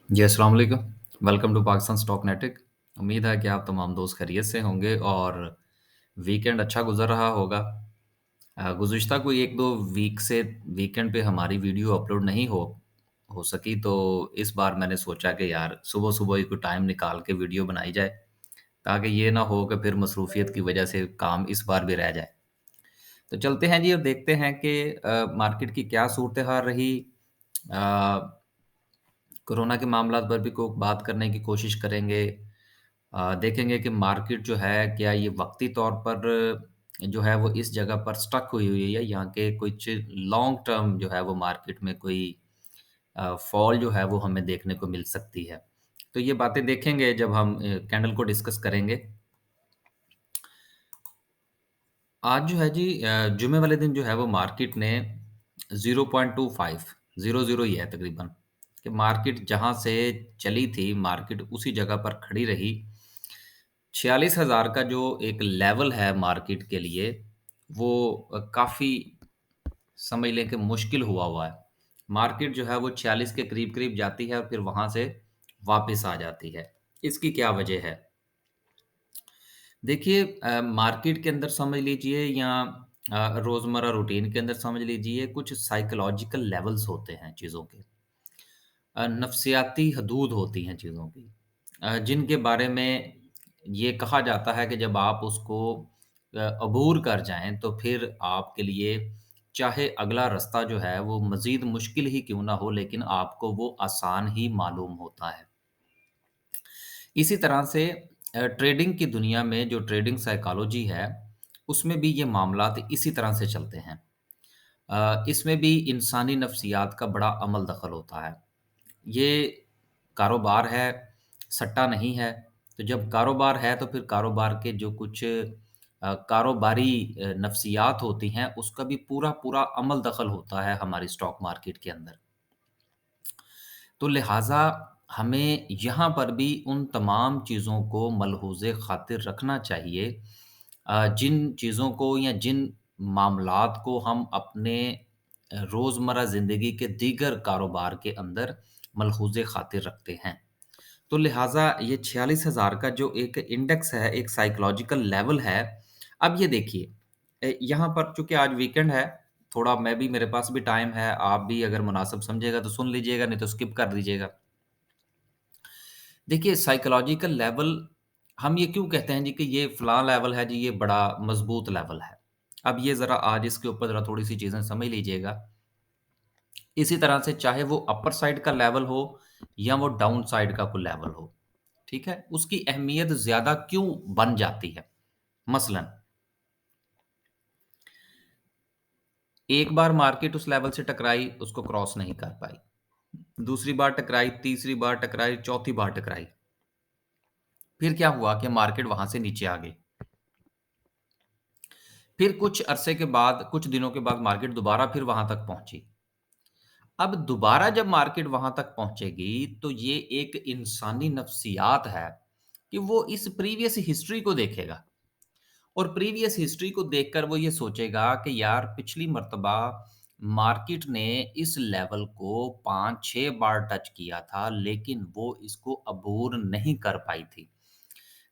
जी, अस्सलाम वालेकुम। Welcome to Pakistan stock नेटिक। उम्मीद है कि आप तमाम दोस्त खैरियत से होंगे और वीकेंड अच्छा गुज़र रहा होगा। गुज़िश्ता कोई 1-2 वीक से वीकेंड पे हमारी वीडियो अपलोड नहीं हो सकी, तो इस बार मैंने सोचा कि यार सुबह-सुबह ही कोई टाइम निकाल के वीडियो बनाई जाए, ताकि ये ना हो कि फिर मसरूफ़ियत की वजह से काम इस बार भी रह जाए। तो चलते हैं जी और देखते हैं कि मार्केट की क्या सूरत-ए-हाल रही। अ कोरोना के मामलात पर भी को बात करने की कोशिश करेंगे। देखेंगे कि मार्केट जो है क्या ये वक़्ती तौर पर जो है वो इस जगह पर स्टक हुई हुई है, यहाँ के कुछ लॉन्ग टर्म जो है वो मार्केट में कोई फ़ॉल जो है वो हमें देखने को मिल सकती है। तो ये बातें देखेंगे जब हम कैंडल को डिस्कस करेंगे। आज जो है जी जुमे वाले दिन जो है वो मार्केट ने 0.25 00 ही है तकरीबन कि मार्केट जहाँ से चली थी, मार्केट उसी जगह पर खड़ी रही। 46,000 का जो एक लेवल है मार्केट के लिए, वो काफ़ी समझ लें कि मुश्किल हुआ है। मार्केट जो है वो 46 के करीब-करीब जाती है और फिर वहाँ से वापस आ जाती है। इसकी क्या वजह है? देखिए मार्केट के अंदर समझ लीजिए या रोज़मर्रा रूटीन के अंदर समझ लीजिए कुछ साइकोलॉजिकल लेवल्स होते हैं चीज़ों के। नफ्सियाती हदूद होती हैं चीज़ों की जिनके बारे में ये कहा जाता है कि जब आप उसको अबूर कर जाएँ तो फिर आपके लिए चाहे अगला रास्ता जो है वो मज़ीद मुश्किल ही क्यों ना हो लेकिन आपको वो आसान ही मालूम होता है। इसी तरह से ट्रेडिंग की दुनिया में जो ट्रेडिंग साइकोलॉजी है, उसमें भी ये मामलात इसी तरह से चलते हैं। इसमें भी इंसानी नफ्सियात का बड़ा अमल दखल होता है। ये कारोबार है, सट्टा नहीं है। तो जब कारोबार है तो फिर कारोबार के जो कुछ कारोबारी नफ्सियात होती हैं, उसका भी पूरा-पूरा अमल दखल होता है हमारी स्टॉक मार्केट के अंदर। तो लिहाज़ा हमें यहाँ पर भी उन तमाम चीज़ों को मलहूज़ ख़ातिर रखना चाहिए जिन चीज़ों को या जिन मामलात को हम अपने रोज़मर्रा ज़िंदगी के दीगर कारोबार के अंदर मलहूज़ ख़ातिर रखते हैं। तो लिहाज़ा ये 46,000 का जो एक इंडेक्स है, एक साइकोलॉजिकल लेवल है, अब ये देखिए यहाँ पर चूँकि आज वीकेंड है, थोड़ा मैं भी मेरे पास भी टाइम है, आप भी अगर मुनासिब समझिएगा तो सुन लीजिएगा, नहीं तो स्किप कर दीजिएगा। देखिए साइकोलॉजिकल लेवल हम ये क्यों कहते हैं जी कि ये फलाँ लेवल है जी, ये बड़ा मज़बूत लेवल है। अब ये ज़रा आज इसके ऊपर ज़रा थोड़ी-सी चीज़ें समझ लीजिएगा। इसी तरह से चाहे वो अपर साइड का लेवल हो या वो डाउन साइड का कोई लेवल हो, ठीक है? उसकी अहमियत ज़्यादा क्यों बन जाती है? मसलन, एक बार मार्केट उस लेवल से टकराई, उसको क्रॉस नहीं कर पाई। दूसरी बार टकराई, तीसरी बार टकराई, चौथी बार टकराई। फिर क्या हुआ कि मार्केट वहाँ से नीचे आ गई। फिर कुछ अरसे के बाद, कुछ दिनों के बाद मार्केट दोबारा फिर वहाँ तक पहुँची। अब दोबारा जब मार्केट वहाँ तक पहुँचेगी, तो ये एक इंसानी नफ्सियात है कि वो इस प्रीवियस हिस्ट्री को देखेगा और प्रीवियस हिस्ट्री को देखकर वो ये सोचेगा कि यार पिछली मर्तबा मार्केट ने इस लेवल को 5-6 बार टच किया था, लेकिन वो इसको अबूर नहीं कर पाई थी।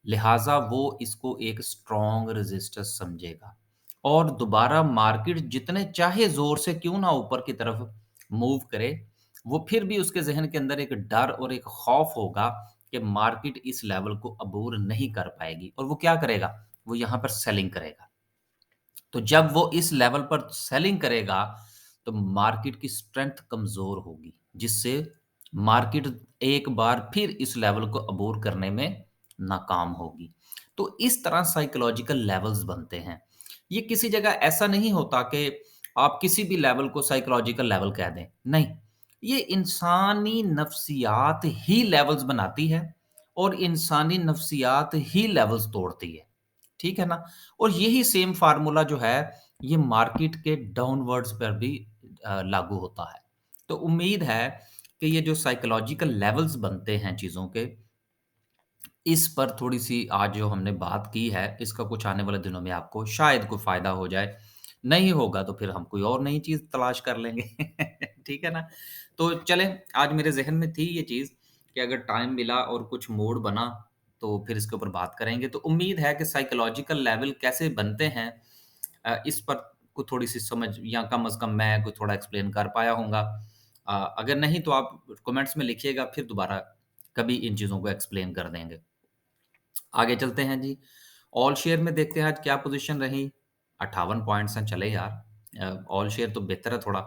लिहाज़ा वो इसको एक स्ट्रॉन्ग रेजिस्टेंस समझेगा और दोबारा मार्केट जितने चाहे ज़ोर से क्यों ना ऊपर की तरफ मूव करे, वो फिर भी उसके ज़हन के अंदर एक डर और एक खौफ होगा कि मार्केट इस लेवल को अबूर नहीं कर पाएगी और वो क्या करेगा? वो यहाँ पर सेलिंग करेगा। तो जब वो इस लेवल पर सेलिंग करेगा, तो मार्केट की स्ट्रेंथ कमज़ोर होगी, जिससे मार्केट एक बार फिर इस लेवल को अबोर करने में नाकाम होगी। तो इस तरह साइकोलॉजिकल लेवल्स बनते हैं। ये किसी जगह ऐसा नहीं होता कि आप किसी भी लेवल को साइकोलॉजिकल लेवल कह दें, नहीं। ये इंसानी नफ्सियात ही लेवल्स बनाती है और इंसानी नफ्सियात ही लेवल्स तोड़ती है। ठीक है ना? और यही सेम फ़ॉर्मूला जो है, ये मार्केट के डाउनवर्ड्स पर भी लागू होता है। तो उम्मीद है कि ये जो साइकोलॉजिकल लेवल्स बनते हैं चीज़ों के, इस पर थोड़ी-सी आज जो हमने बात की है, इसका कुछ आने वाले दिनों में आपको शायद कोई फ़ायदा हो जाए। नहीं होगा तो फिर हम कोई और नई चीज़ तलाश कर लेंगे। ठीक है ना? तो चलें, आज मेरे ज़हन में थी ये चीज़ कि अगर टाइम मिला और कुछ मूड बना, तो फिर इसके ऊपर बात करेंगे। तो उम्मीद है कि साइकोलॉजिकल लेवल कैसे बनते हैं इस पर को थोड़ी-सी समझ या कम से कम मैं कुछ थोड़ा एक्सप्लेन कर पाया होऊँगा। अगर नहीं तो आप कमेंट्स में लिखिएगा, फिर दोबारा कभी इन चीज़ों को एक्सप्लेन कर देंगे। आगे चलते हैं जी। ऑल शेयर में देखते हैं आज क्या पोज़ीशन रही। 58 पॉइंट्स हैं, चले यार। ऑल शेयर तो बेहतर है थोड़ा।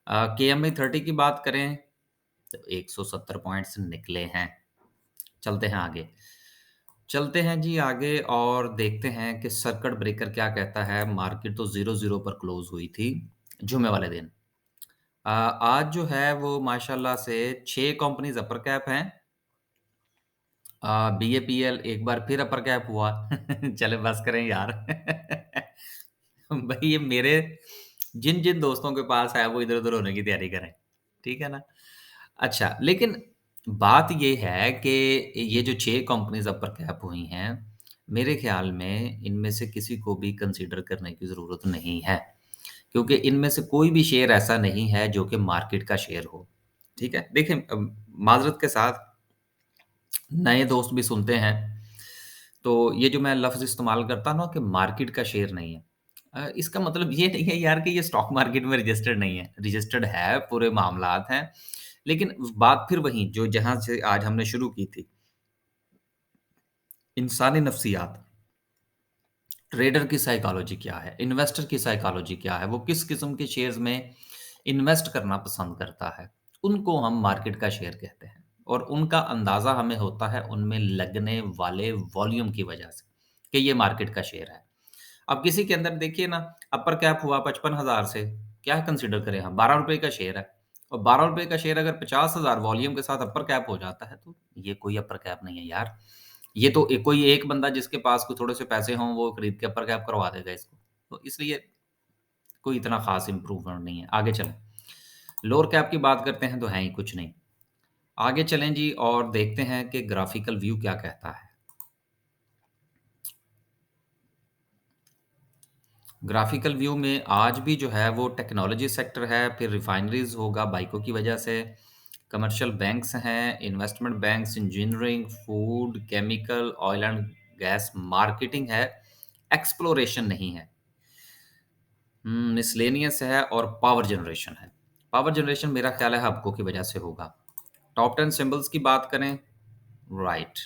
केएमए 30 की बात करें तो 170 पॉइंट्स निकले हैं। चलते हैं आगे। चलते हैं जी आगे और देखते हैं कि सर्किट ब्रेकर क्या कहता है। मार्केट तो 0-0 पर क्लोज़ हुई थी जुमे वाले दिन। आज जो है वो माशाल्लाह से 6 कंपनीज़ अपर कैप हैं। बीएपीएल एक बार फिर अपर कैप हुआ। चले बस करें यार। भई ये मेरे जिन-जिन दोस्तों के पास है वो इधर-उधर होने की तैयारी करें। ठीक है ना? अच्छा, लेकिन बात ये है कि ये जो 6 कंपनीज़ अपर कैप हुई हैं, मेरे ख़्याल में इनमें से किसी को भी कंसीडर करने की ज़रूरत नहीं है। क्योंकि इनमें से कोई भी शेयर ऐसा नहीं है जो कि मार्केट का शेयर हो। ठीक है? देखें माज़रत के साथ नए दोस्त भी सुनते हैं, तो ये जो मैं लफ़्ज़ इस्तेमाल करता हूँ ना कि मार्केट का शेयर नहीं है। इसका मतलब ये नहीं है यार कि ये स्टॉक मार्केट में रजिस्टर्ड नहीं है। रजिस्टर्ड है, पूरे मामलात हैं। लेकिन बात फिर वही जो जहाँ से आज हमने शुरू की थी, इंसानी नफ्सियात, ट्रेडर की साइकोलॉजी क्या है, इन्वेस्टर की साइकोलॉजी क्या है, वो किस किस्म के शेयर्स में इन्वेस्ट करना पसंद करता है, उनको हम मार्केट का शेयर कहते हैं और उनका अंदाज़ा हमें होता है उनमें लगने वाले वॉल्यूम की वजह से, कि ये मार्केट का शेयर है। अब किसी के अंदर देखिए ना अपर कैप हुआ 55,000 से, क्या कंसीडर करें हम? ₹12 का शेयर है और ₹12 का शेयर अगर 50,000 वॉल्यूम के साथ अपर कैप हो जाता है, तो ये कोई अपर कैप नहीं है यार। ये तो कोई एक बंदा जिसके पास कोई थोड़े से पैसे हों, वो खरीद के अपर कैप करवा देगा इसको। तो इसलिए कोई इतना ख़ास इम्प्रूवमेंट नहीं है। आगे चलें। लोअर कैप की बात करते हैं तो है ही कुछ नहीं। आगे चलें जी और देखते हैं कि ग्राफ़िकल व्यू क्या कहता है। ग्राफ़िकल व्यू में आज भी जो है वो टेक्नोलॉजी सेक्टर है, फिर रिफ़ाइनरीज़ होगा बाइकों की वजह से, कमर्शियल बैंक्स हैं, investment banks, engineering, food, chemical, oil and gas, marketing है, एक्सप्लोरेशन नहीं है। मिसलेनियस है और पावर जनरेशन है। पावर जनरेशन मेरा ख़्याल है हबको की वजह से होगा। टॉप 10 सिंबल्स की बात करें, राइट,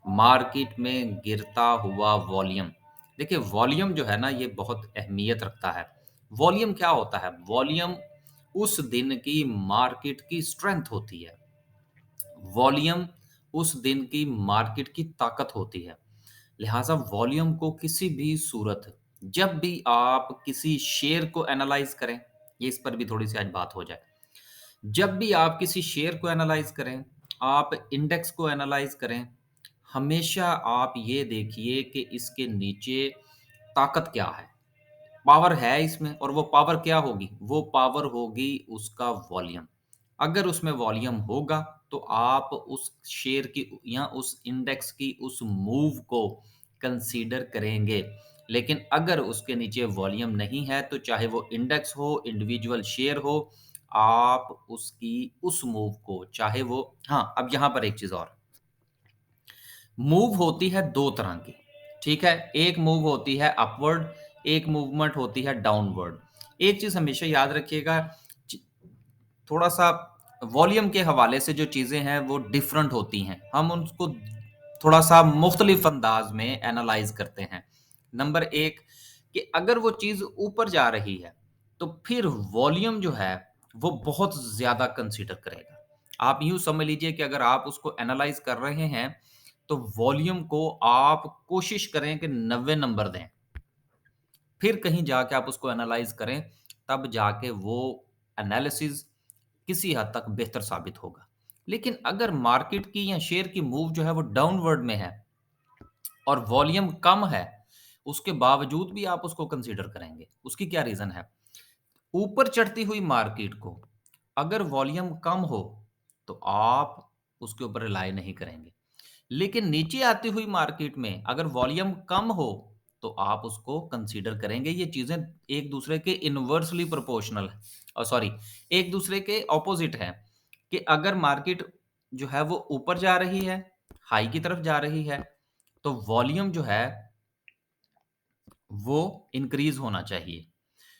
मार्केट में गिरता हुआ वॉल्यूम। देखिए वॉल्यूम जो है ना ये बहुत अहमियत रखता है। वॉल्यूम क्या होता है? वॉल्यूम उस दिन की मार्केट की स्ट्रेंथ होती है। वॉल्यूम उस दिन की मार्केट की ताकत होती है। लिहाजा वॉल्यूम को किसी भी सूरत जब भी आप किसी शेयर को एनालाइज करें, ये इस पर भी थोड़ी सी आज बात हो जाए। जब भी आप किसी शेयर को एनालाइज करें, आप इंडेक्स को एनालाइज करें, हमेशा आप ये देखिए कि इसके नीचे ताकत क्या है, पावर है इसमें और वो पावर क्या होगी? वो पावर होगी उसका वॉल्यूम। अगर उसमें वॉल्यूम होगा तो आप उस शेयर की या उस इंडेक्स की उस मूव को कंसीडर करेंगे। लेकिन अगर उसके नीचे वॉल्यूम नहीं है तो चाहे वो इंडेक्स हो, इंडिविजुअल शेयर हो, आप उसकी उस मूव को चाहे वो हाँ, अब यहाँ पर एक चीज़ और मूव होती है 2 तरह की, ठीक है? एक मूव होती है अपवर्ड, एक मूवमेंट होती है डाउनवर्ड। एक चीज़ हमेशा याद रखिएगा च थोड़ा-सा वॉल्यूम के हवाले से जो चीज़ें हैं वो डिफरेंट होती हैं। हम उसको थोड़ा-सा मुख्तलिफ अंदाज़ में एनालाइज़ करते हैं। नंबर 1 कि अगर वो चीज़ ऊपर जा रही है, तो फिर वॉल्यूम जो है वो बहुत ज़्यादा कंसीडर करेगा। आप यूँ समझ लीजिए कि अगर आप उसको एनालाइज़ कर रहे हैं तो वॉल्यूम को आप कोशिश करें कि 90 नंबर दें। फिर कहीं जाके आप उसको एनालाइज़ करें, तब जाके वो एनालिसिस किसी हद तक बेहतर साबित होगा। लेकिन अगर मार्केट की या शेयर की मूव जो है वो डाउनवर्ड में है और वॉल्यूम कम है, उसके बावजूद भी आप उसको कंसीडर करेंगे। उसकी क्या रीज़न है? ऊपर चढ़ती हुई मार्केट को अगर वॉल्यूम कम हो, तो आप उसके ऊपर रिलाय नहीं करेंगे। लेकिन नीचे आती हुई मार्केट में अगर वॉल्यूम कम हो, तो आप उसको कंसीडर करेंगे। ये चीज़ें एक दूसरे के इन्वर्सली प्रोपोर्शनल है सॉरी एक दूसरे के ऑपोजिट हैं कि अगर मार्केट जो है वो ऊपर जा रही है, हाई की तरफ जा रही है, तो वॉल्यूम जो है वो इंक्रीज़ होना चाहिए।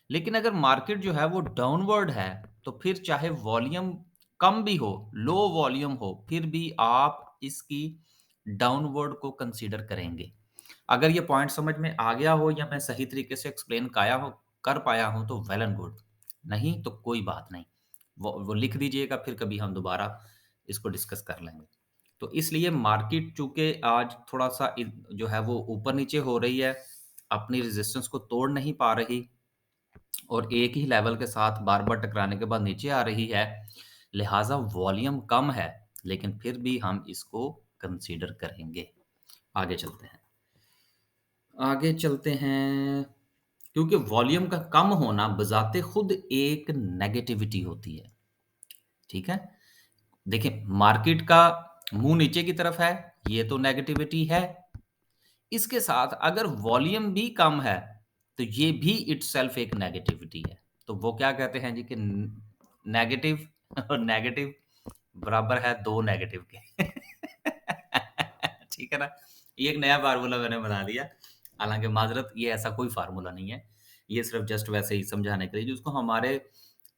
लेकिन अगर मार्केट जो है वो डाउनवर्ड है, तो फिर चाहे वॉल्यूम कम भी हो, लो वॉल्यूम हो, फिर भी आप इसकी डाउनवर्ड को कंसीडर करेंगे। अगर ये पॉइंट समझ में आ गया हो या मैं सही तरीके से एक्सप्लेन काया हो कर पाया हूँ तो वेल एंड गुड, नहीं तो कोई बात नहीं। वो लिख दीजिएगा, फिर कभी हम दोबारा इसको डिस्कस कर लेंगे। तो इसलिए मार्केट चूँकि आज थोड़ा-सा जो है वो ऊपर-नीचे हो रही है, अपनी रेजिस्टेंस को तोड़ नहीं पा रही और एक ही लेवल के साथ बार-बार टकराने के बाद नीचे आ रही है, लिहाज़ा वॉल्यूम कम है, लेकिन फिर भी हम इसको कंसीडर करेंगे। आगे चलते हैं। आगे चलते हैं, क्योंकि वॉल्यूम का कम होना बज़ाते खुद एक नेगेटिविटी होती है, ठीक है? देखिए, मार्केट का मुँह नीचे की तरफ है, ये तो नेगेटिविटी है। इसके साथ अगर वॉल्यूम भी कम है, तो ये भी इटसेल्फ एक नेगेटिविटी है। तो वो क्या कहते हैं जी कि नेगेटिव और नेगेटिव बराबर है 2 नेगेटिव के। ठीक है ना? ये एक नया फ़ॉर्मूला मैंने बना दिया। हालाँकि माज़रत ये ऐसा कोई फ़ॉर्मूला नहीं है। ये सिर्फ़ जस्ट वैसे ही समझाने के लिए जिसको हमारे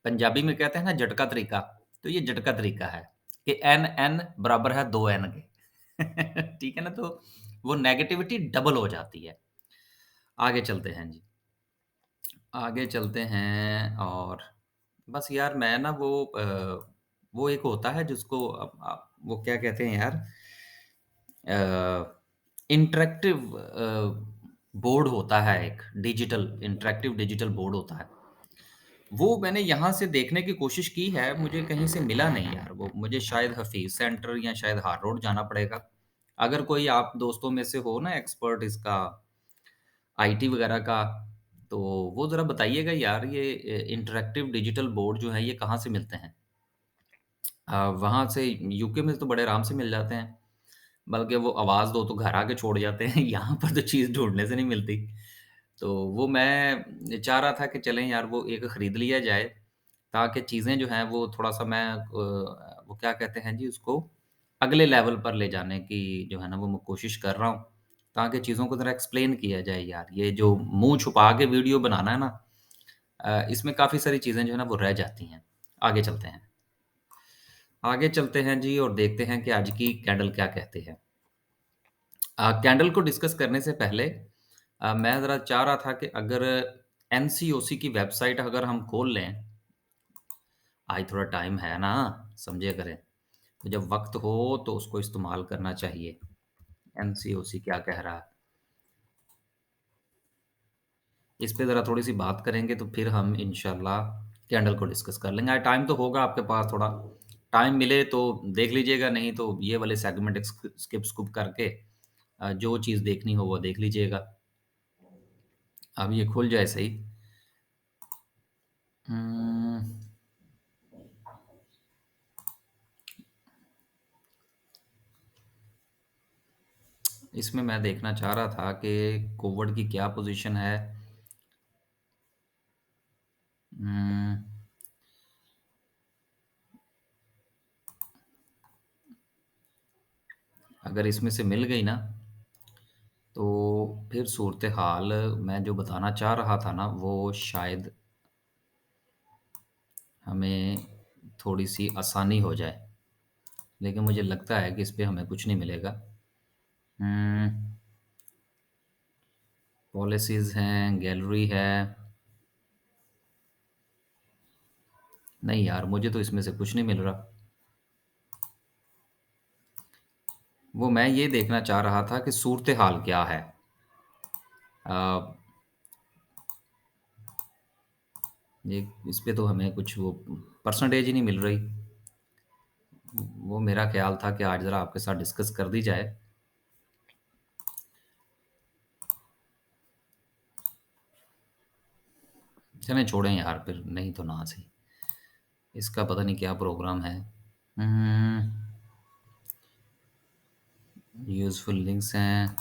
पंजाबी में कहते हैं ना झटका तरीका, तो ये झटका तरीका है कि एन एन बराबर है 2 एन के। ठीक है ना? तो वो नेगेटिविटी डबल हो जाती है। आगे चलते हैं जी। आगे चलते हैं और बस यार मैं ना वो एक होता है जिसको वो क्या कहते हैं यार इंटरैक्टिव बोर्ड होता है एक डिजिटल इंटरैक्टिव डिजिटल बोर्ड होता है। वो मैंने यहाँ से देखने की कोशिश की है, मुझे कहीं से मिला नहीं यार वो। मुझे शायद हफ़ीज़ सेंटर या शायद हार रोड जाना पड़ेगा। अगर कोई आप दोस्तों में से हो ना एक्सपर्ट इसका आईटी वगैरह का, तो वो ज़रा बताइएगा यार ये इंटरैक्टिव डिजिटल बोर्ड जो है ये कहाँ से मिलते हैं? वहाँ से यूके में तो बड़े आराम से मिल जाते हैं। बल्कि वो आवाज़ दो तो घर आके छोड़ जाते हैं, यहाँ पर तो चीज़ ढूँढने से नहीं मिलती। तो वो मैं चाह रहा था कि चलें यार वो एक खरीद लिया जाए, ताकि चीज़ें जो हैं वो थोड़ा-सा मैं वो क्या कहते हैं जी उसको, अगले लेवल पर ले जाने की जो है ना वो मैं कोशिश कर रहा हूँ, ताकि चीज़ों को ज़रा एक्सप्लेन किया जाए यार। ये जो मुँह छुपा के वीडियो बनाना है ना इसमें काफ़ी सारी चीज़ें जो है ना वो रह जाती हैं। आगे चलते हैं। आगे चलते हैं जी और देखते हैं कि आज की कैंडल क्या कहती है। कैंडल को डिस्कस करने से पहले मैं ज़रा चाह रहा था कि अगर एनसीओसी की वेबसाइट अगर हम खोल लें, आज थोड़ा टाइम है ना, समझे करें। तो जब वक़्त हो तो उसको इस्तेमाल करना चाहिए। एनसीओसी क्या कह रहा है, इस पे ज़रा थोड़ी-सी बात करेंगे तो फिर हम इंशाल्लाह कैंडल को डिस्कस कर लेंगे। आज टाइम तो होगा आपके पास थोड़ा, टाइम मिले तो देख लीजिएगा, नहीं तो ये वाले सेगमेंट स्किप-स्कुप करके जो चीज़ देखनी हो वो देख लीजिएगा। अब ये खुल जाए सही। उम्म इसमें मैं देखना चाह रहा था कि कोवर्ट की क्या पोजीशन है। उम, अगर इसमें से मिल गई ना, तो फिर सूरत-ए-हाल मैं जो बताना चाह रहा था ना, वो शायद हमें थोड़ी-सी आसानी हो जाए। लेकिन मुझे लगता है कि इस पे हमें कुछ नहीं मिलेगा। उम, पॉलिसीज़ हैं, गैलरी है। नहीं यार, मुझे तो इसमें से कुछ नहीं मिल रहा। वो मैं ये देखना चाह रहा था कि सूरत-ए-हाल क्या है? अ, ये इस पे तो हमें कुछ वो परसेंटेज ही नहीं मिल रही। वो मेरा ख़्याल था कि आज ज़रा आपके साथ डिस्कस कर दी जाए। चलें छोड़ें यार फिर नहीं तो ना सही। इसका पता नहीं क्या प्रोग्राम है। उम, यूज़फुल लिंक्स हैं।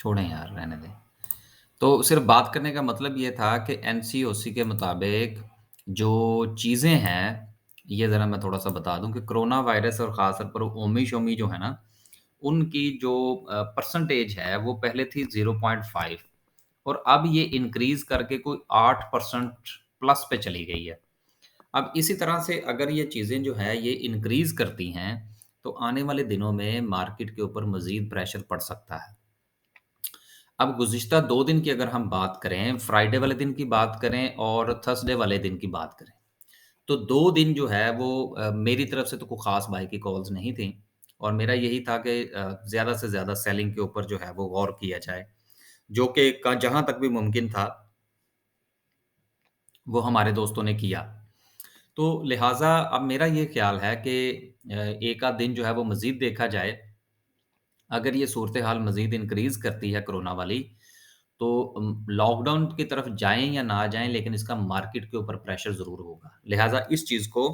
छोड़ें यार, रहने दें। तो सिर्फ़ बात करने का मतलब ये था कि एनसीओसी के मुताबिक जो चीज़ें हैं, ये ज़रा मैं थोड़ा-सा बता दूँ कि कोरोना वायरस और ख़ास तौर पर ओमी-शोमी जो है ना, उनकी जो परसेंटेज है, वो पहले थी 0.5 और अब ये इंक्रीज़ करके कोई 8% प्लस पे चली गई है। अब इसी तरह से अगर ये चीज़ें जो हैं, ये इंक्रीज़ करती हैं, तो आने वाले दिनों में मार्केट के ऊपर मज़ीद प्रेशर पड़ सकता है। अब गुज़िश्ता 2 दिन की अगर हम बात करें, फ्राइडे वाले दिन की बात करें और थर्सडे वाले दिन की बात करें, तो 2 दिन जो है वो मेरी तरफ से तो कोई ख़ास बाय की कॉल्स नहीं थी और मेरा यही था कि ज़्यादा से ज़्यादा सेलिंग के ऊपर जो है वो गौर किया जाए, जो कि क जहाँ तक भी मुमकिन था, वो हमारे दोस्तों ने किया। तो लिहाज़ा अब मेरा ये ख़्याल है कि एक आध दिन जो है वो मज़ीद देखा जाए। अगर ये सूरत-ए-हाल मज़ीद इंक्रीज़ करती है कोरोना वाली, तो लॉकडाउन की तरफ जाएँ या ना जाएँ, लेकिन इसका मार्केट के ऊपर प्रेशर ज़रूर होगा। लिहाज़ा इस चीज़ को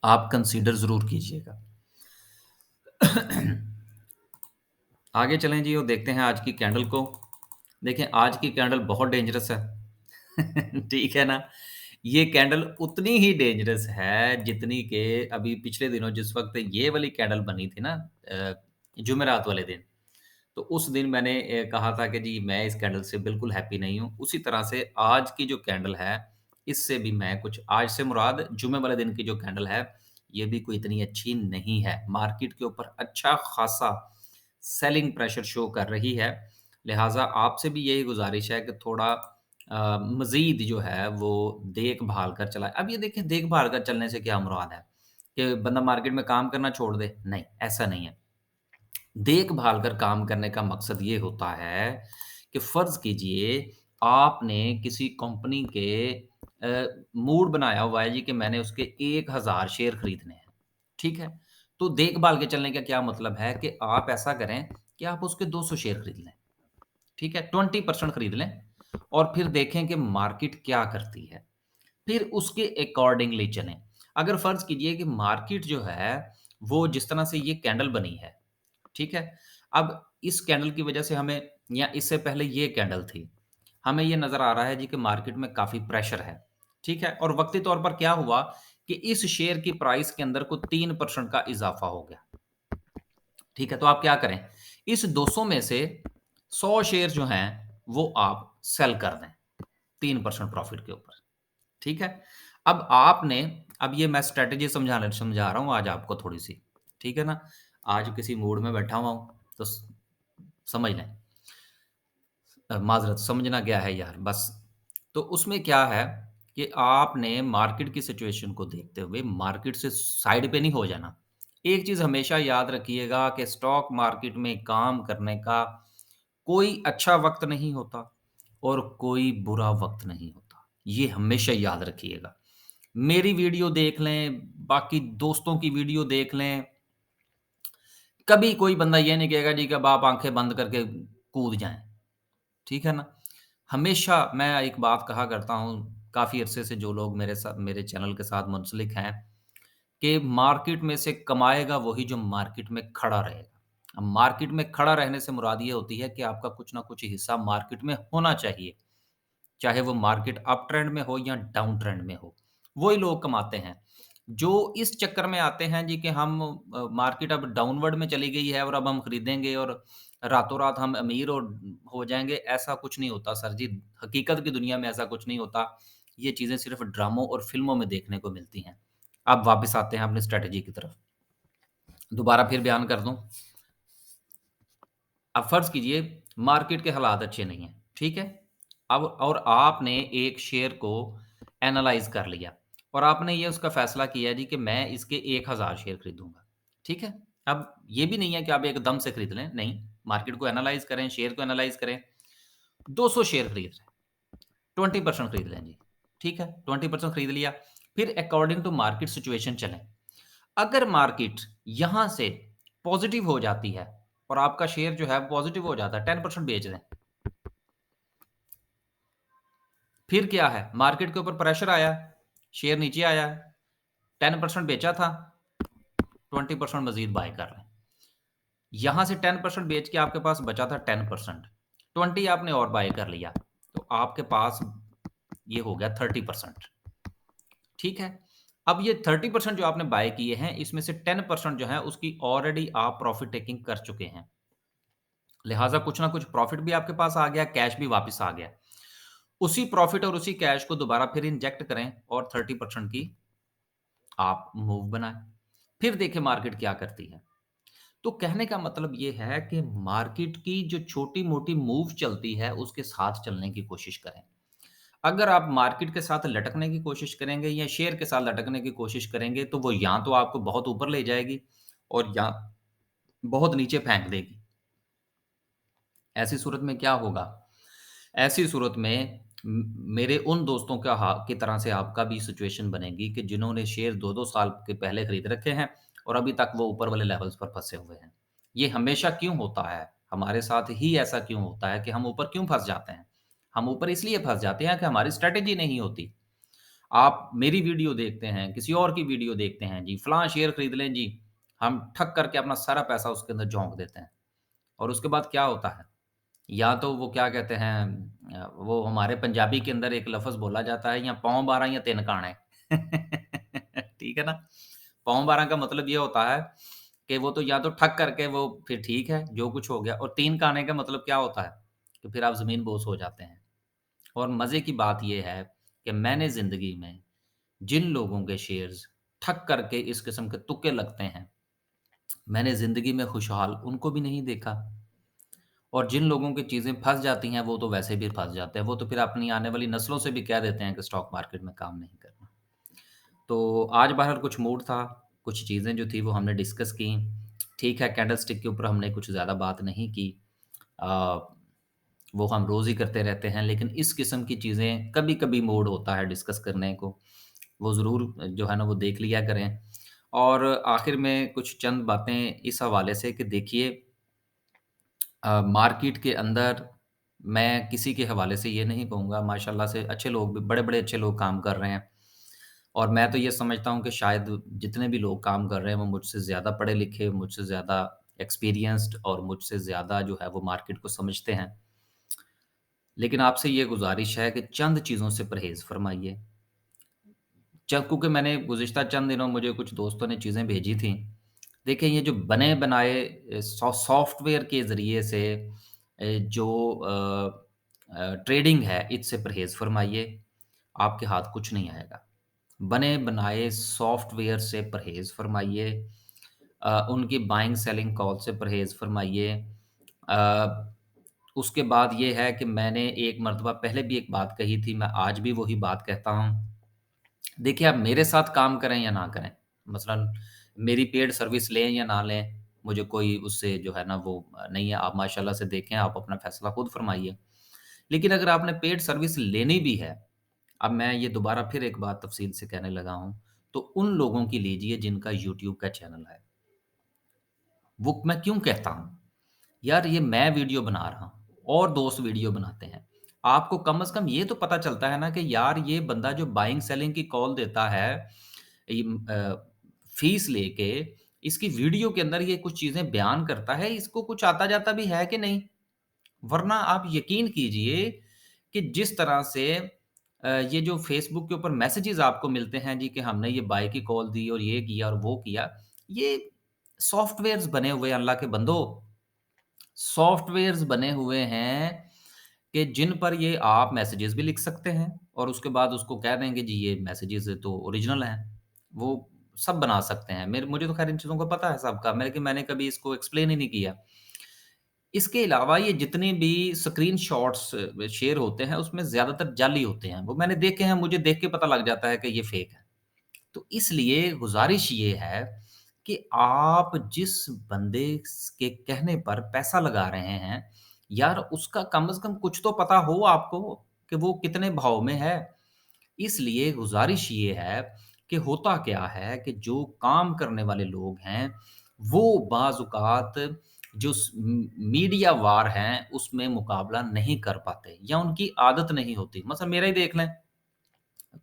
आप कंसीडर ज़रूर कीजिएगा। आगे चलें जी और देखते हैं आज की कैंडल को। देखें आज की कैंडल बहुत डेंजरस है। ठीक है ना? ये कैंडल उतनी ही डेंजरस है जितनी कि अभी पिछले दिनों जिस वक़्त ये वाली कैंडल बनी थी ना जुमेरात वाले दिन, तो उस दिन मैंने कहा था कि जी मैं इस कैंडल से बिल्कुल हैप्पी नहीं हूँ। उसी तरह से आज की जो कैंडल है, इससे भी मैं कुछ आज से मुराद जुमे वाले दिन की जो कैंडल है, ये भी कोई इतनी अच्छी नहीं है। मार्केट के ऊपर अच्छा खासा सेलिंग प्रेशर शो कर रही है। लिहाज़ा आपसे भी यही गुज़ारिश है कि थोड़ा मज़ीद जो है वो देख-भाल कर चलाएँ। अब ये देखें देख-भाल कर चलने से क्या मुराद है? कि बंदा मार्केट में काम करना छोड़ दे? नहीं, ऐसा नहीं है। देखभाल कर काम करने का मकसद ये होता है कि फ़र्ज़ कीजिए आपने किसी कंपनी के मूड बनाया हुआ है जी कि मैंने उसके 1000 शेयर खरीदने हैं, ठीक है? तो देखभाल के चलने का क्या मतलब है कि आप ऐसा करें कि आप उसके 200 शेयर खरीद लें, ठीक है? 20% खरीद लें और फिर देखें कि मार्केट क्या करती है। फिर उसके अकॉर्डिंगली चलें। अगर फ़र्ज़ कीजिए कि मार्केट जो है, वो जिस तरह से ये कैंडल बनी है, ठीक है? अब इस कैंडल की वजह से हमें या इससे पहले ये कैंडल थी, हमें ये नज़र आ रहा है जी कि मार्केट में काफ़ी प्रेशर है, ठीक है? और वक़्ती तौर पर क्या हुआ कि इस शेयर की प्राइस के अंदर को 3% का इज़ाफ़ा हो गया, ठीक है? तो आप क्या करें, इस 200 में से 100 शेयर जो हैं, वो आप सेल कर दें, 3% प्रॉफ़िट के ऊपर। ठीक है? अब आपने अब ये मैं स्ट्रैटेजी समझा रहा हूँ आज आपको थोड़ी-सी, ठीक है ना? आज किसी मूड में बैठा हुआ हूँ, तो समझ लें। माज़रत समझना क्या है यार बस। तो उसमें क्या है कि आपने मार्केट की सिचुएशन को देखते हुए मार्केट से साइड पे नहीं हो जाना। एक चीज़ हमेशा याद रखिएगा कि स्टॉक मार्केट में काम करने का कोई अच्छा वक़्त नहीं होता और कोई बुरा वक़्त नहीं होता। ये हमेशा याद रखिएगा। मेरी वीडियो देख लें, बाकी दोस्तों की वीडियो देख लें, कभी कोई बंदा ये नहीं कहेगा जी कि अब आप आँखें बंद करके कूद जाएँ, ठीक है ना? हमेशा मैं एक बात कहा करता हूँ, काफ़ी अरसे से जो लोग मेरे चैनल के साथ मुंसलिक हैं, कि मार्केट में से कमाएगा वही जो मार्केट में खड़ा रहेगा। अब मार्केट में खड़ा रहने से मुराद ये होती है कि आपका कुछ ना कुछ हिस्सा मार्केट में होना चाहिए। चाहे वो मार्केट अप ट्रेंड में हो या डाउन ट्रेंड में हो, वही लोग कमाते हैं। जो इस चक्कर में आते हैं जी कि हम मार्केट अब डाउनवर्ड में चली गई है और अब हम खरीदेंगे और रातों-रात हम अमीर और हो जाएँगे, ऐसा कुछ नहीं होता सर जी। हकीकत की दुनिया में ऐसा कुछ नहीं होता। ये चीज़ें सिर्फ़ ड्रामों और फ़िल्मों में देखने को मिलती हैं। अब वापस आते हैं अपनी स्ट्रैटेजी की तरफ। दोबारा फिर बयान कर दूँ, अब फ़र्ज़ कीजिए मार्केट के हालात अच्छे नहीं हैं, ठीक है? अब और आपने एक शेयर को एनालाइज़ कर लिया और आपने ये उसका फ़ैसला किया जी कि मैं इसके 1000 शेयर खरीदूँगा, ठीक है? अब ये भी नहीं है कि आप एकदम से खरीद लें, नहीं, मार्केट को एनालाइज़ करें, शेयर को एनालाइज़ करें, 200 शेयर खरीद रहे हैं, 20% खरीद लें जी, ठीक है? 20% खरीद लिया, फिर अकॉर्डिंग टू मार्केट सिचुएशन चलें। अगर मार्केट यहाँ से पॉज़िटिव हो जाती है और आपका शेयर जो है पॉज़िटिव हो जाता है, 10% बेच दें। फिर क्या है, मार्केट के ऊपर प्रेशर आया, शेयर नीचे आया है, 10% बेचा था, 20% मज़ीद बाय कर लें। यहाँ से 10% बेच के आपके पास बचा था 10%, 20 आपने और बाय कर लिया, तो आपके पास ये हो गया 30%। ठीक है? अब ये 30% जो आपने बाय किए हैं, इसमें से 10% जो है उसकी ऑलरेडी आप प्रॉफिट टेकिंग कर चुके हैं। लिहाज़ा कुछ ना कुछ प्रॉफिट भी आपके पास आ गया, कैश भी वापस आ गया। उसी प्रॉफिट और उसी कैश को दोबारा फिर इंजेक्ट करें और 30% की आप मूव बनाएँ। फिर देखें मार्केट क्या करती है। तो कहने का मतलब ये है कि मार्केट की जो छोटी-मोटी मूव चलती है, उसके साथ चलने की कोशिश करें। अगर आप मार्केट के साथ लटकने की कोशिश करेंगे या शेयर के साथ लटकने की कोशिश करेंगे, तो वो या तो आपको बहुत ऊपर ले जाएगी और या बहुत नीचे फेंक देगी। ऐसी सूरत में क्या होगा? ऐसी सूरत में मेरे उन दोस्तों का की तरह से आपका भी सिचुएशन बनेगी कि जिन्होंने शेयर 2-2 साल के पहले खरीद रखे हैं और अभी तक वो ऊपर वाले लेवल्स पर फँसे हुए हैं। ये हमेशा क्यों होता है? हमारे साथ ही ऐसा क्यों होता है कि हम ऊपर क्यों फँस जाते हैं? हम ऊपर इसलिए फँस जाते हैं कि हमारी स्ट्रैटेजी नहीं होती। आप मेरी वीडियो देखते हैं, किसी और की वीडियो देखते हैं जी, फलाँ शेयर खरीद लें जी, हम ठग करके अपना सारा पैसा उसके अंदर झोंक देते हैं और उसके बाद क्या होता है? या तो वो क्या कहते हैं वो हमारे पंजाबी के अंदर एक लफ़्ज़ बोला जाता है या पौं 12 या 3 काणे। ठीक है ना? पौं 12 का मतलब ये होता है कि वो तो या तो ठग करके वो फिर ठीक है, जो कुछ हो गया और 3 काने का मतलब क्या होता है? कि फिर आप ज़मीन-बोस हो जाते हैं। और मज़े की बात ये है कि मैंने ज़िंदगी में जिन लोगों के शेयर्स ठग करके इस किस्म के तुक्के लगते हैं, मैंने ज़िंदगी में खुशहाल उनको भी नहीं देखा। और जिन लोगों की चीज़ें फँस जाती हैं, वो तो वैसे भी फँस जाते हैं। वो तो फिर अपनी आने वाली नस्लों से भी कह देते हैं कि स्टॉक मार्केट में काम नहीं करना। तो आज बहरहाल कुछ मूड था, कुछ चीज़ें जो थी वो हमने डिस्कस की। ठीक है, कैंडलस्टिक के ऊपर हमने कुछ ज़्यादा बात नहीं की। अ, वो हम रोज़ ही करते रहते हैं, लेकिन इस किस्म की चीज़ें कभी-कभी मूड होता है डिस्कस करने को। वो ज़रूर जो है ना वो देख लिया करें। और आखिर में कुछ चंद बातें इस हवाले से कि देखिए मार्केट के अंदर मैं किसी के हवाले से ये नहीं कहूँगा माशाल्लाह से अच्छे लोग भी बड़े-बड़े अच्छे लोग काम कर रहे हैं और मैं तो ये समझता हूँ कि शायद जितने भी लोग काम कर रहे हैं वो मुझसे ज़्यादा पढ़े-लिखे, मुझसे ज़्यादा एक्सपीरियंस्ड और मुझसे ज़्यादा जो है वो मार्केट को समझते हैं। लेकिन आपसे ये गुज़ारिश है कि चंद चीज़ों से परहेज़ फ़रमाइए। क्योंकि मैंने गुज़िश्ता चंद दिनों मुझे कुछ दोस्तों ने चीज़ें भेजी थी। देखिए ये जो बने-बनाए सॉफ्टवेयर के ज़रिए से जो ट्रेडिंग है इससे परहेज़ फ़रमाइए, आपके हाथ कुछ नहीं आएगा। बने-बनाए सॉफ्टवेयर से परहेज़ फ़रमाइए उनकी बाइंग सेलिंग कॉल से परहेज़ फ़रमाइए। उसके बाद ये है कि मैंने एक मर्तबा पहले भी एक बात कही थी, मैं आज भी वही बात कहता हूँ। देखिए, आप मेरे साथ काम करें या ना करें, मसलन मेरी पेड सर्विस लें या ना लें, मुझे कोई उससे जो है ना वो नहीं है, आप माशाल्लाह से देखें, आप अपना फ़ैसला खुद फ़रमाइए। लेकिन अगर आपने पेड सर्विस लेनी भी है, अब मैं ये दोबारा फिर एक बात तफ़सील से कहने लगा हूँ, तो उन लोगों की लीजिए जिनका यूट्यूब का चैनल है। वो मैं क्यों कहता हूँ? यार ये मैं वीडियो बना रहा हूँ और दोस्त वीडियो बनाते हैं। आपको कम से कम ये तो पता चलता है ना कि यार ये बंदा जो बाइंग सेलिंग की कॉल देता है, फीस लेके इसकी वीडियो के अंदर ये कुछ चीज़ें बयान करता है, इसको कुछ आता-जाता भी है कि नहीं? वरना आप यकीन कीजिए कि जिस तरह से ये जो फ़ेसबुक के ऊपर मैसेजेज़ आपको मिलते हैं जी कि हमने ये बाय की कॉल दी और ये किया और वो किया, ये सॉफ्टवेयर्स बने हुए हैं अल्लाह के बंदो। सॉफ्टवेयर्स बने हुए हैं कि जिन पर ये आप मैसेजेस भी लिख सकते हैं और उसके बाद उसको कह देंगे जी ये मैसेजेस तो ओरिजिनल हैं। वो सब बना सकते हैं। मेरे मुझे तो ख़ैर इन चीज़ों का पता है सबका, लेकिन मैंने कभी इसको एक्सप्लेन ही नहीं किया। इसके अलावा ये जितने भी स्क्रीनशॉट्स शेयर होते हैं उसमें ज़्यादातर जाली होते हैं। वो मैंने देखे हैं, मुझे देख के पता लग जाता है कि ये फ़ेक है। तो इसलिए गुज़ारिश ये है कि आप जिस बंदे के कहने पर पैसा लगा रहे हैं, यार उसका कम से कम कुछ तो पता हो आपको कि वो कितने भाव में है। इसलिए गुज़ारिश ये है कि होता क्या है कि जो काम करने वाले लोग हैं, वो बाज़-औक़ात जो मीडिया वार हैं, उसमें मुकाबला नहीं कर पाते या उनकी आदत नहीं होती। मसलन मेरा ही देख लें,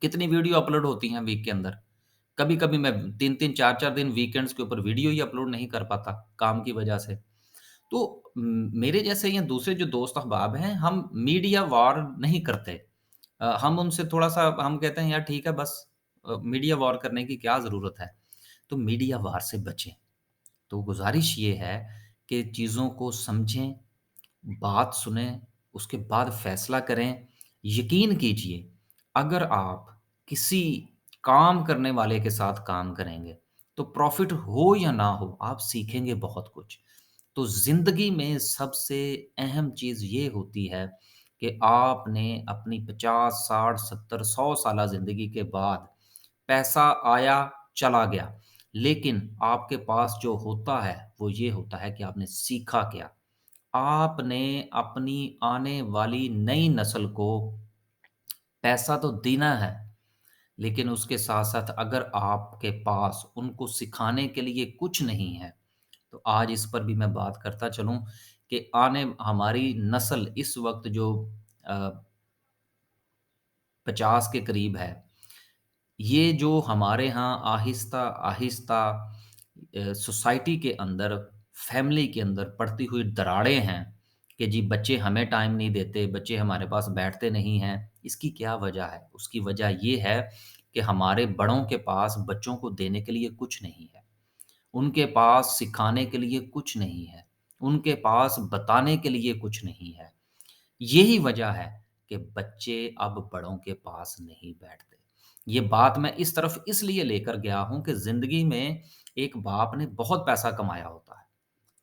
कितनी वीडियो अपलोड होती हैं वीक के अंदर। कभी-कभी मैं 3-3 4-4 दिन वीकेंड्स के ऊपर वीडियो ही अपलोड नहीं कर पाता, काम की वजह से। तो मेरे जैसे या दूसरे जो दोस्त अहबाब हैं, हम मीडिया वॉर नहीं करते। हम उनसे थोड़ा-सा हम कहते हैं यार ठीक है बस मीडिया वॉर करने की क्या ज़रूरत है? तो मीडिया वॉर से बचें। तो गुज़ारिश ये है कि चीज़ों को समझें, बात सुनें, उसके बाद फ़ैसला करें। यकीन कीजिए, अगर आप किसी काम करने वाले के साथ काम करेंगे, तो प्रॉफ़िट हो या ना हो, आप सीखेंगे बहुत कुछ। तो ज़िंदगी में सबसे अहम चीज़ ये होती है कि आपने अपनी 50, 60, 70, 100 साला ज़िंदगी के बाद पैसा आया, चला गया। लेकिन आपके पास जो होता है, वो ये होता है कि आपने सीखा क्या? आपने अपनी आने वाली नई नस्ल को पैसा तो देना है, लेकिन उसके साथ-साथ अगर आपके पास उनको सिखाने के लिए कुछ नहीं है, तो आज इस पर भी मैं बात करता चलूँ कि आने हमारी नस्ल इस वक़्त जो अ, 50 के करीब है, ये जो हमारे यहाँ आहिस्ता-आहिस्ता सोसाइटी के अंदर, फैमिली के अंदर पड़ती हुई दरारें हैं कि जी बच्चे हमें टाइम नहीं देते, बच्चे हमारे पास बैठते नहीं हैं। इसकी क्या वजह है? उसकी वजह ये है कि हमारे बड़ों के पास बच्चों को देने के लिए कुछ नहीं है। उनके पास सिखाने के लिए कुछ नहीं है। उनके पास बताने के लिए कुछ नहीं है। यही वजह है कि बच्चे अब बड़ों के पास नहीं बैठते। ये बात मैं इस तरफ इसलिए लेकर गया हूँ कि ज़िंदगी में एक बाप ने बहुत पैसा कमाया होता है,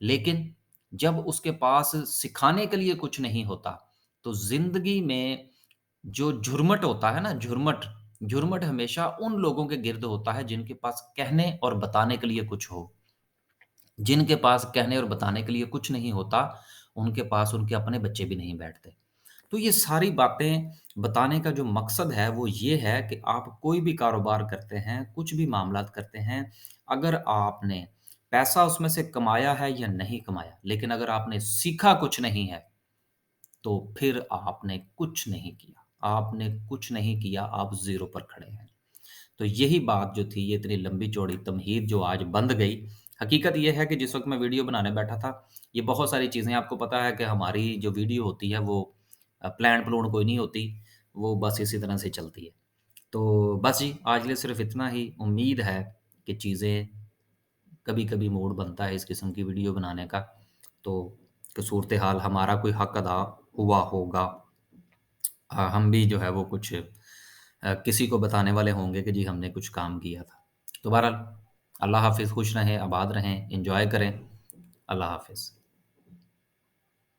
लेकिन जब उसके पास सिखाने के लिए कुछ नहीं होता, तो ज़िंदगी में जो झुरमट होता है ना झुरमट, झुरमट हमेशा उन लोगों के गिर्द होता है जिनके पास कहने और बताने के लिए कुछ हो। जिनके पास कहने और बताने के लिए कुछ नहीं होता, उनके पास उनके अपने बच्चे भी नहीं बैठते। तो ये सारी बातें बताने का जो मकसद है वो ये है कि आप कोई भी कारोबार करते हैं, कुछ भी मामलात करते हैं, अगर आपने पैसा उसमें से कमाया है या नहीं कमाया, लेकिन अगर आपने सीखा कुछ नहीं है, तो फिर आपने कुछ नहीं किया। आपने कुछ नहीं किया, आप ज़ीरो पर खड़े हैं। तो यही बात जो थी, ये इतनी लंबी-चौड़ी तमहीद जो आज बंध गई, हकीकत ये है कि जिस वक़्त मैं वीडियो बनाने बैठा था, ये बहुत सारी चीज़ें आपको पता है कि हमारी जो वीडियो होती है वो प्लान-प्लून कोई नहीं होती, वो बस इसी तरह से चलती है। तो बस जी, आज के लिए सिर्फ़ इतना ही। उम्मीद है कि चीज़ें कभी-कभी मूड बनता है इस किस्म की वीडियो बनाने का, तो सूरत-ए-हाल हमारा कोई हक अदा हुआ होगा। हम भी जो है वो कुछ किसी को बताने वाले होंगे कि जी हमने कुछ काम किया था। तो बहरहाल अल्लाह हाफ़िज़, खुश रहें, आबाद रहें, एन्जॉय करें। अल्लाह हाफ़िज़।